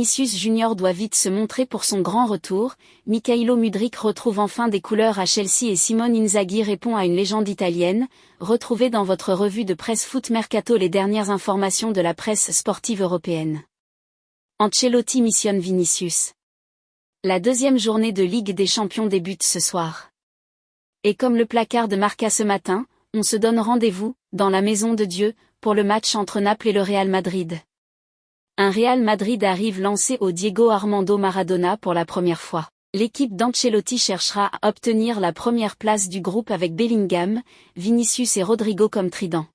Vinicius Junior doit vite se montrer pour son grand retour. Mykhailo Mudryk retrouve enfin des couleurs à Chelsea et Simone Inzaghi répond à une légende italienne. Retrouvez dans votre revue de presse Foot Mercato les dernières informations de la presse sportive européenne. Ancelotti missionne Vinicius. La deuxième journée de Ligue des Champions débute ce soir. Et comme le placard de Marca ce matin, on se donne rendez-vous, dans la maison de Dieu, pour le match entre Naples et le Real Madrid. Un Real Madrid arrive lancé au Diego Armando Maradona pour la première fois. L'équipe d'Ancelotti cherchera à obtenir la première place du groupe avec Bellingham, Vinicius et Rodrigo comme trident.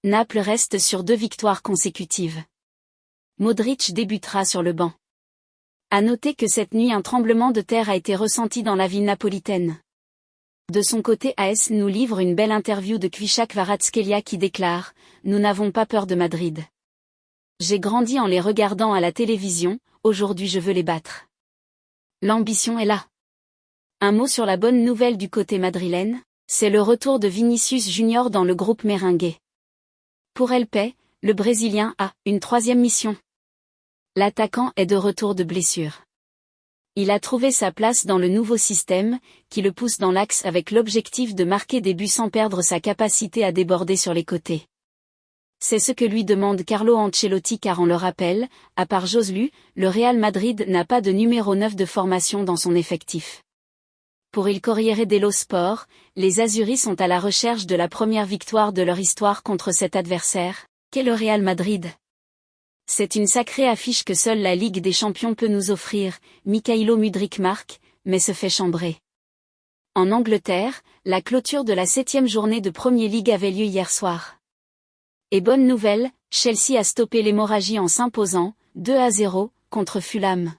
Naples reste sur 2 victoires consécutives. Modric débutera sur le banc. À noter que cette nuit un tremblement de terre a été ressenti dans la ville napolitaine. De son côté AS nous livre une belle interview de Kvichak Kvaratskhelia qui déclare « Nous n'avons pas peur de Madrid. J'ai grandi en les regardant à la télévision, aujourd'hui je veux les battre. L'ambition est là. » Un mot sur la bonne nouvelle du côté madrilène, c'est le retour de Vinicius Junior dans le groupe merengue. Pour El Pay, le Brésilien a une 3e mission. L'attaquant est de retour de blessure. Il a trouvé sa place dans le nouveau système, qui le pousse dans l'axe avec l'objectif de marquer des buts sans perdre sa capacité à déborder sur les côtés. C'est ce que lui demande Carlo Ancelotti car on le rappelle, à part Joselu, le Real Madrid n'a pas de numéro 9 de formation dans son effectif. Pour Il Corriere dello Sport, les Azuris sont à la recherche de la première victoire de leur histoire contre cet adversaire, qu'est le Real Madrid. C'est une sacrée affiche que seule la Ligue des Champions peut nous offrir, Mykhailo Mudryk marque, mais se fait chambrer. En Angleterre, la clôture de la 7e journée de Premier League avait lieu hier soir. Et bonne nouvelle, Chelsea a stoppé l'hémorragie en s'imposant, 2-0, contre Fulham.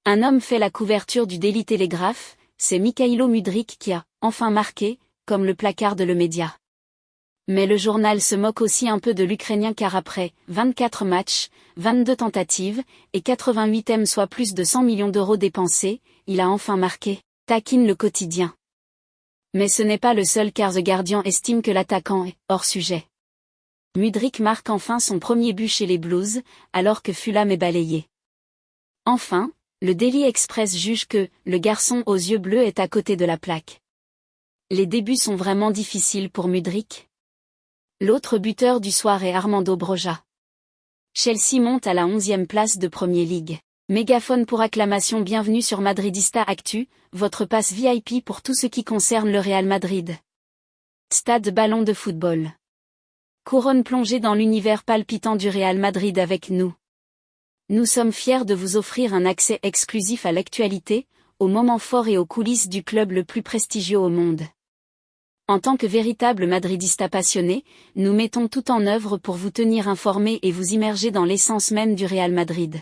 Un homme fait la couverture du Daily Telegraph, c'est Mykhailo Mudryk qui a, enfin marqué, comme le placard Le Média. Mais le journal se moque aussi un peu de l'Ukrainien car après 24 matchs, 22 tentatives, et 88 soit plus de 100 millions d'euros dépensés, il a enfin marqué, taquine le quotidien. Mais ce n'est pas le seul car The Guardian estime que l'attaquant est hors sujet. Mudryk marque enfin son premier but chez les Blues, alors que Fulham est balayé. Enfin, le Daily Express juge que le garçon aux yeux bleus est à côté de la plaque. Les débuts sont vraiment difficiles pour Mudryk. L'autre buteur du soir est Armando Broja. Chelsea monte à la 11e place de Premier League. Mégaphone pour acclamation. Bienvenue sur Madridista Actu, votre passe VIP pour tout ce qui concerne le Real Madrid. Stade Ballon de football. Couronne plongée dans l'univers palpitant du Real Madrid avec nous. Nous sommes fiers de vous offrir un accès exclusif à l'actualité, aux moments forts et aux coulisses du club le plus prestigieux au monde. En tant que véritable madridista passionné, nous mettons tout en œuvre pour vous tenir informés et vous immerger dans l'essence même du Real Madrid.